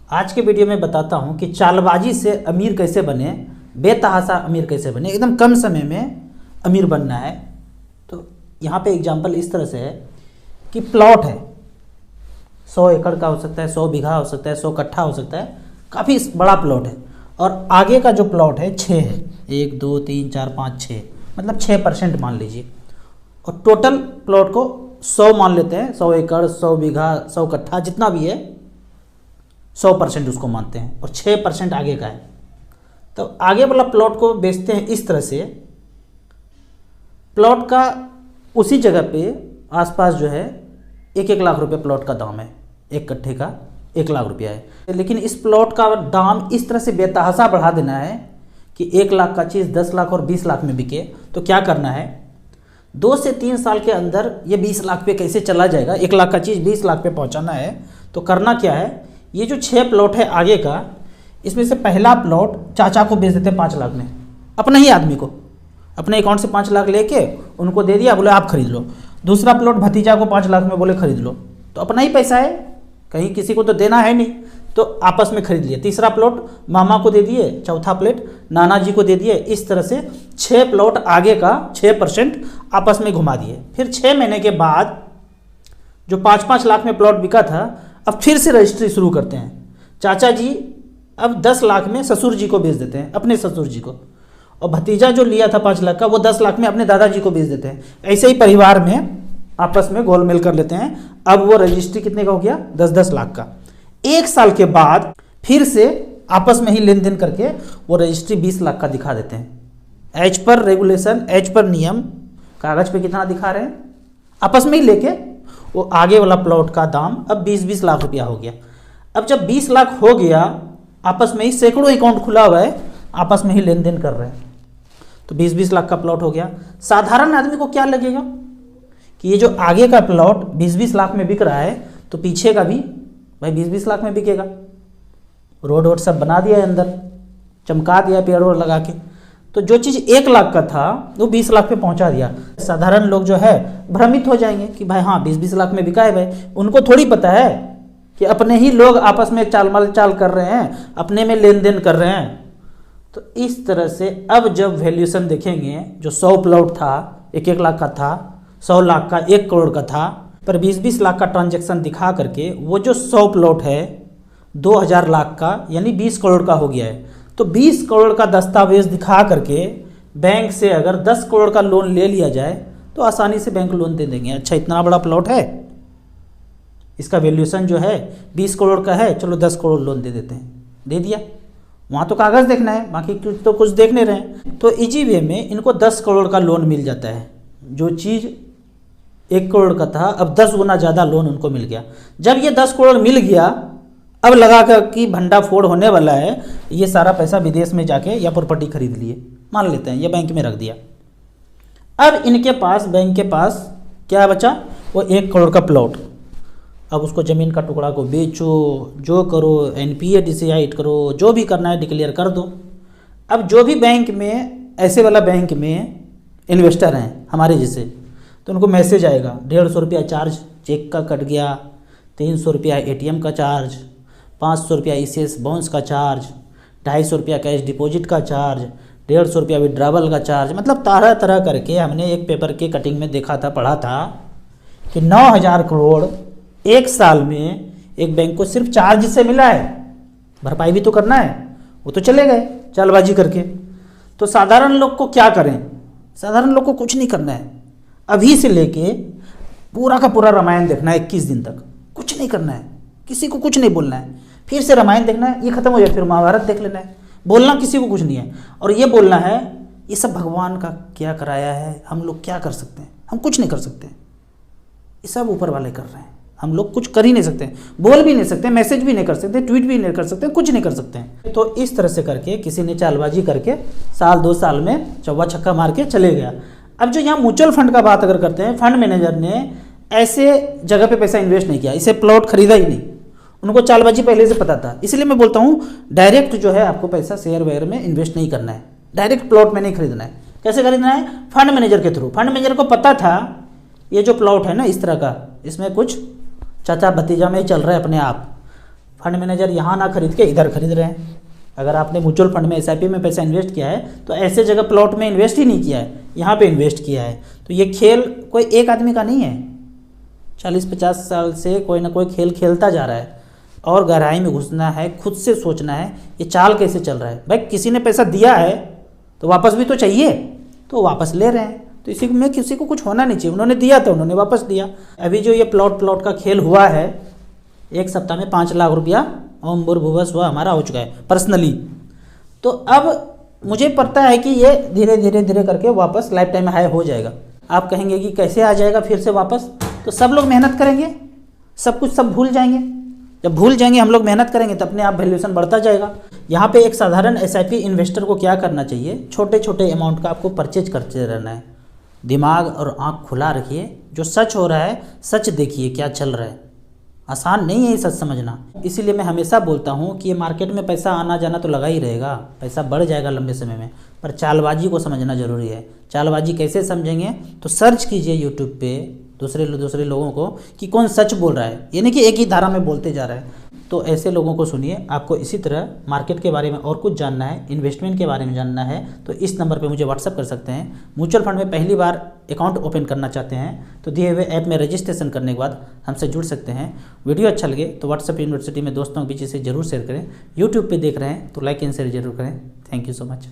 आज के वीडियो में बताता हूँ कि चालबाजी से अमीर कैसे बने, बेतहाशा अमीर कैसे बने, एकदम कम समय में अमीर बनना है। तो यहाँ पे एग्जांपल इस तरह से है कि प्लॉट है, 100 एकड़ का हो सकता है, 100 बीघा हो सकता है, 100 कट्ठा हो सकता है, काफ़ी बड़ा प्लॉट है। और आगे का जो प्लॉट है 6 है, 1 2 3 4 5 6, मतलब 6% मान लीजिए। और टोटल प्लॉट को 100 मान लेते हैं, 100 एकड़, 100 बीघा, 100 कट्ठा, जितना भी है 100% उसको मानते हैं। और 6% आगे का है। तो आगे वाला प्लॉट को बेचते हैं इस तरह से, प्लॉट का उसी जगह पे आसपास जो है 1-1 लाख रुपए प्लॉट का दाम है, एक कट्ठे का 1 लाख रुपया है। लेकिन इस प्लॉट का दाम इस तरह से बेतहाशा बढ़ा देना है कि 1 लाख का चीज़ 10 लाख और 20 लाख में बिके। तो क्या करना है, 2 से 3 साल के अंदर ये 20 लाख पे कैसे चला जाएगा, 1 लाख का चीज़ 20 लाख पे पहुंचाना है। तो करना क्या है, ये जो 6 प्लॉट है आगे का, इसमें से पहला प्लॉट चाचा को बेच देते हैं 5 लाख में, अपने ही आदमी को, अपने अकाउंट से 5 लाख लेके उनको दे दिया, बोले आप खरीद लो। दूसरा प्लॉट भतीजा को 5 लाख में बोले खरीद लो, तो अपना ही पैसा है, कहीं किसी को तो देना है नहीं, तो आपस में खरीद लिया। तीसरा प्लॉट मामा को दे दिए, चौथा प्लॉट नाना जी को दे दिए। इस तरह से 6 प्लॉट आगे का 6% आपस में घुमा दिए। फिर 6 महीने के बाद जो 5-5 लाख में प्लॉट बिका था, अब फिर से रजिस्ट्री शुरू करते हैं। चाचा जी अब 10 लाख में ससुर जी को बेच देते हैं, अपने ससुर जी को, और भतीजा जो लिया था 5 लाख का वो 10 लाख में अपने दादाजी को बेच देते हैं। ऐसे ही परिवार में आपस में गोलमेल कर लेते हैं। अब वो रजिस्ट्री कितने का हो गया, 10-10 लाख का। 1 साल के बाद फिर से आपस में ही लेन देन करके वो रजिस्ट्री 20 लाख का दिखा देते हैं। As per regulation, as per नियम, कागज पे कितना दिखा रहे हैं, आपस में ही लेके वो आगे वाला प्लॉट का दाम अब 20-20 लाख रुपया हो गया। अब जब 20 लाख हो गया, आपस में ही सैकड़ों अकाउंट खुला हुआ है, आपस में ही लेन देन कर रहे हैं, तो 20-20 लाख का प्लॉट हो गया। साधारण आदमी को क्या लगेगा कि ये जो आगे का प्लॉट 20-20 लाख में बिक रहा है, तो पीछे का भी भाई 20-20 लाख में बिकेगा। रोड वोड सब बना दिया है, अंदर चमका दिया पेड़ वोड़ लगा के, तो जो चीज़ 1 लाख का था वो 20 लाख पे पहुंचा दिया। साधारण लोग जो है भ्रमित हो जाएंगे कि भाई हाँ 20-20 लाख में बिका है। भाई उनको थोड़ी पता है कि अपने ही लोग आपस में चाल कर रहे हैं, अपने में लेन देन कर रहे हैं। तो इस तरह से अब जब वैल्यूएशन देखेंगे, जो 100 प्लॉट था 1-1 लाख का था, 100 लाख का 1 करोड़ का था, पर 20-20 लाख का ट्रांजैक्शन दिखा करके वो जो 100 प्लॉट है 2000 लाख का, यानी 20 करोड़ का हो गया है। तो 20 करोड़ का दस्तावेज दिखा करके बैंक से अगर 10 करोड़ का लोन ले लिया जाए तो आसानी से बैंक लोन दे देंगे। अच्छा इतना बड़ा प्लॉट है, इसका वैल्यूएशन जो है 20 करोड़ का है, चलो 10 करोड़ लोन दे देते हैं, दे दिया। वहाँ तो कागज़ देखना है, बाकी तो कुछ देख नहीं रहे हैं। तो इजी वे में इनको 10 करोड़ का लोन मिल जाता है। जो चीज़ 1 करोड़ का था, अब 10 गुना ज़्यादा लोन उनको मिल गया। जब ये 10 करोड़ मिल गया, अब लगा कर कि भंडा फोड़ होने वाला है, ये सारा पैसा विदेश में जाके या प्रॉपर्टी खरीद लिए, मान लेते हैं, या बैंक में रख दिया। अब इनके पास, बैंक के पास क्या बचा, वो 1 करोड़ का प्लॉट। अब उसको ज़मीन का टुकड़ा को बेचो, जो करो, NPA डिसाइड करो, जो भी करना है डिक्लेयर कर दो। अब जो भी बैंक में, ऐसे वाला बैंक में इन्वेस्टर हैं हमारे जैसे, तो उनको मैसेज आएगा 150 रुपया चार्ज चेक का कट गया, 300 रुपया ATM का चार्ज, 500 रुपया ECS बाउंस का चार्ज, 250 रुपया कैश डिपॉजिट का चार्ज, 150 रुपया विड्रावल का चार्ज। मतलब तरह तरह करके हमने एक पेपर के कटिंग में देखा था, पढ़ा था कि 9000 करोड़ 1 साल में एक बैंक को सिर्फ चार्ज से मिला है। भरपाई भी तो करना है, वो तो चले गए चालबाजी करके। तो साधारण लोग को क्या करें, साधारण लोग को कुछ नहीं करना है। अभी से लेके पूरा का पूरा रामायण देखना है 21 दिन तक, कुछ नहीं करना है, किसी को कुछ नहीं बोलना है। फिर से रामायण देखना है, ये खत्म हो जाए फिर महाभारत देख लेना है। बोलना किसी को कुछ नहीं है, और ये बोलना है ये सब भगवान का क्या कराया है, हम लोग क्या कर सकते हैं, हम कुछ नहीं कर सकते, ये सब ऊपर वाले कर रहे हैं, हम लोग कुछ कर ही नहीं सकते, बोल भी नहीं सकते, मैसेज भी नहीं कर सकते, ट्वीट भी नहीं कर सकते, कुछ नहीं कर सकते हैं। तो इस तरह से करके किसी ने चालबाजी करके साल 2 साल में चौवा छक्का मार के चले गया। अब जो यहाँ म्यूचुअल फंड का बात अगर करते हैं, फंड मैनेजर ने ऐसे जगह पे पैसा इन्वेस्ट नहीं किया, इसे प्लॉट खरीदा ही नहीं, उनको चालबाजी पहले से पता था। इसलिए मैं बोलता हूँ डायरेक्ट जो है आपको पैसा शेयर वेयर में इन्वेस्ट नहीं करना है, डायरेक्ट प्लॉट में नहीं खरीदना है। कैसे खरीदना है, फंड मैनेजर के थ्रू। फंड मैनेजर को पता था ये जो प्लॉट है ना इस तरह का, इसमें कुछ चाचा भतीजा में ही चल रहा है अपने आप, फंड मैनेजर यहाँ ना खरीद के इधर खरीद रहे हैं। अगर आपने म्यूचुअल फंड में SIP में पैसा इन्वेस्ट किया है तो ऐसे जगह प्लॉट में इन्वेस्ट ही नहीं किया है, यहाँ पे इन्वेस्ट किया है। तो ये खेल कोई एक आदमी का नहीं है, 40-50 साल से कोई ना कोई खेल खेलता जा रहा है। और गहराई में घुसना है, खुद से सोचना है ये चाल कैसे चल रहा है। भाई किसी ने पैसा दिया है तो वापस भी तो चाहिए, तो वापस ले रहे हैं। तो इसी में किसी को कुछ होना नहीं चाहिए, उन्होंने दिया तो उन्होंने वापस दिया। अभी जो ये प्लॉट का खेल हुआ है, एक सप्ताह में 5 लाख रुपया ओम भूर्भुवः स्वः हमारा हो चुका है पर्सनली। तो अब मुझे पता है कि ये धीरे धीरे करके वापस लाइफ टाइम हाई हो जाएगा। आप कहेंगे कि कैसे आ जाएगा फिर से वापस, तो सब लोग मेहनत करेंगे, सब कुछ सब भूल जाएंगे। जब भूल जाएंगे हम लोग मेहनत करेंगे तो अपने आप वैल्यूएशन बढ़ता जाएगा। यहाँ पे एक साधारण SIP इन्वेस्टर को क्या करना चाहिए, छोटे छोटे अमाउंट का आपको परचेज करते रहना है। दिमाग और आँख खुला रखिए, जो सच हो रहा है सच देखिए क्या चल रहा है। आसान नहीं है ये सच समझना। इसीलिए मैं हमेशा बोलता हूँ कि ये मार्केट में पैसा आना जाना तो लगा ही रहेगा, पैसा बढ़ जाएगा लंबे समय में, पर चालबाजी को समझना ज़रूरी है। चालबाजी कैसे समझेंगे, तो सर्च कीजिए यूट्यूब पे दूसरे लोगों को कि कौन सच बोल रहा है, यानी कि एक ही धारा में बोलते जा रहा है। तो ऐसे लोगों को सुनिए। आपको इसी तरह मार्केट के बारे में और कुछ जानना है, इन्वेस्टमेंट के बारे में जानना है, तो इस नंबर पे मुझे व्हाट्सअप कर सकते हैं। म्यूचुअल फंड में पहली बार अकाउंट ओपन करना चाहते हैं तो दिए हुए ऐप में रजिस्ट्रेशन करने के बाद हमसे जुड़ सकते हैं। वीडियो अच्छा लगे तो व्हाट्सअप यूनिवर्सिटी में दोस्तों के बीच इसे जरूर शेयर करें। यूट्यूब पर देख रहे हैं तो लाइक एंड शेयर जरूर करें। Thank you so much.